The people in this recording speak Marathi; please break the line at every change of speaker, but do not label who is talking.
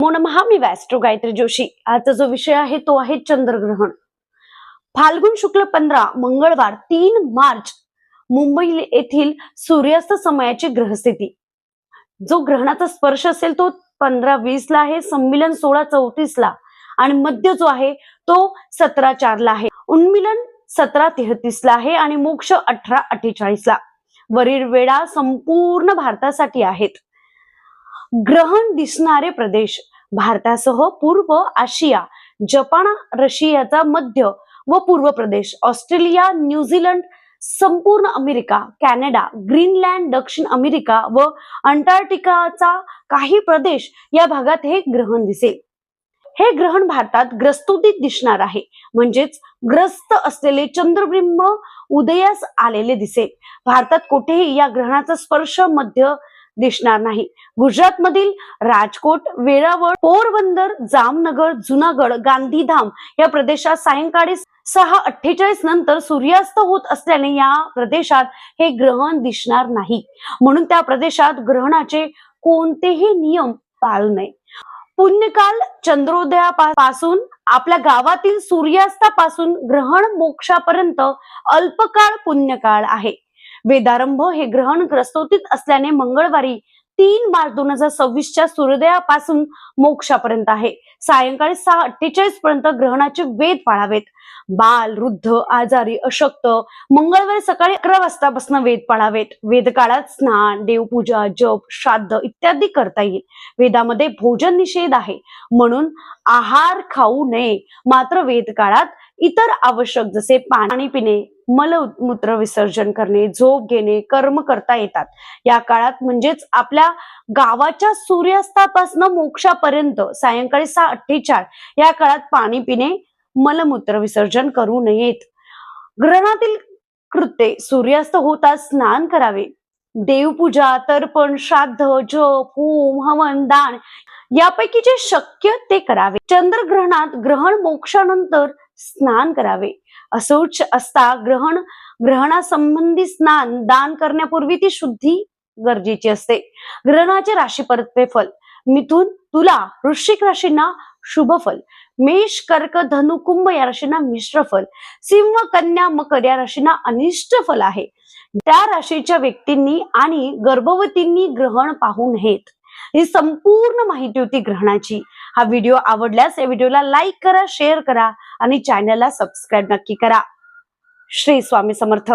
नमो नमः. मी वॅस्ट्रो गायत्री जोशी. आजचा जो विषय आहे तो आहे चंद्रग्रहण. फाल्गुन शुक्ल 15 मंगळवार 3 मार्च मुंबई येथील सूर्यास्त समयाची ग्रहस्थिती. जो ग्रहणाचा स्पर्श असेल तो 15:20 ला आहे, संमिलन 16:34 ला आणि मध्य जो आहे तो 17:04 ला आहे. उन्मिलन 17:33 ला आहे आणि मोक्ष 18:48 ला. वरील वेळा संपूर्ण भारतासाठी आहेत. ग्रहण दिसणारे प्रदेश भारतासह पूर्व आशिया, जपान, रशियाचा मध्य व पूर्व प्रदेश, ऑस्ट्रेलिया, न्यूझीलंड, संपूर्ण अमेरिका, कॅनडा, ग्रीनलँड, दक्षिण अमेरिका व अंटार्क्टिकाचा काही प्रदेश या भागात हे ग्रहण दिसेल. हे ग्रहण भारतात ग्रस्तुतीत दिसणार आहे, म्हणजेच ग्रस्त असलेले चंद्रबिंब उदयास आलेले दिसेल. भारतात कुठेही या ग्रहणाचा स्पर्श मध्य दिसणार नाही. गुजरात मधील राजकोट, वेरावळ, पोरबंदर, जामनगर, जुनागड, गांधीधाम या प्रदेशात सायंकाळी 6:48 नंतर सूर्यास्त होत असल्याने या प्रदेशात हे ग्रहण दिसणार नाही. म्हणून त्या प्रदेशात ग्रहणाचे कोणतेही नियम पाळू नये. पुण्यकाल चंद्रोदयापासून आपल्या गावातील सूर्यास्तापासून ग्रहण मोक्षापर्यंत अल्पकाळ पुण्यकाळ आहे. वेदारंभ हे ग्रहण ग्रस्तोतीत असल्याने मंगळवारी 3 मार्च 2026 च्या सूर्योदयापासून मोक्षापर्यंत आहे. सायंकाळी 6:48 पर्यंत ग्रहणाचे वेद पाळावेत. बाल, वृद्ध, आजारी, अशक्त मंगळवारी सकाळी 11 वाजतापासून वेद पाळावेत. वेद काळात स्नान, देवपूजा, जप, श्राद्ध इत्यादी करता येईल. वेदामध्ये भोजन निषेध आहे, म्हणून आहार खाऊ नये. मात्र वेद काळात इतर आवश्यक जसे पाणी पिणे, मलमूत्र विसर्जन करणे, झोप घेणे, कर्म करता येतात. या काळात म्हणजेच आपल्या गावाच्या सूर्यास्तापासून मोक्षापर्यंत सायंकाळी 6:48 या काळात पाणी पिणे, मलमूत्र विसर्जन करू नयेत. ग्रहणातील कृत्ये सूर्यास्त होताच स्नान करावे. देवपूजा, तर्पण, श्राद्ध, जप, होम, हवन, दान यापैकी जे शक्य ते करावे. चंद्रग्रहणात ग्रहण मोक्षानंतर स्नान करावे. असौच असता ग्रहणासंबंधी स्नान दान करण्यापूर्वी ती शुद्धी गरजेची असते. ग्रहणाचे राशी परत्वे फल: मिथुन, तुला, वृश्चिक राशींना शुभ फल. मेष, कर्क, धनु, कुंभ या राशींना मिश्र फल. सिंह, कन्या, मकर या राशींना अनिष्ट फल आहे. त्या राशीच्या व्यक्तींनी आणि गर्भवतींनी ग्रहण पाहू नयेत. ही संपूर्ण माहिती होती ग्रहणाची. हा व्हिडिओ आवडल्यास या व्हिडिओला लाईक करा, शेअर करा आणि चॅनलला सबस्क्राईब नक्की करा. श्री स्वामी समर्थ.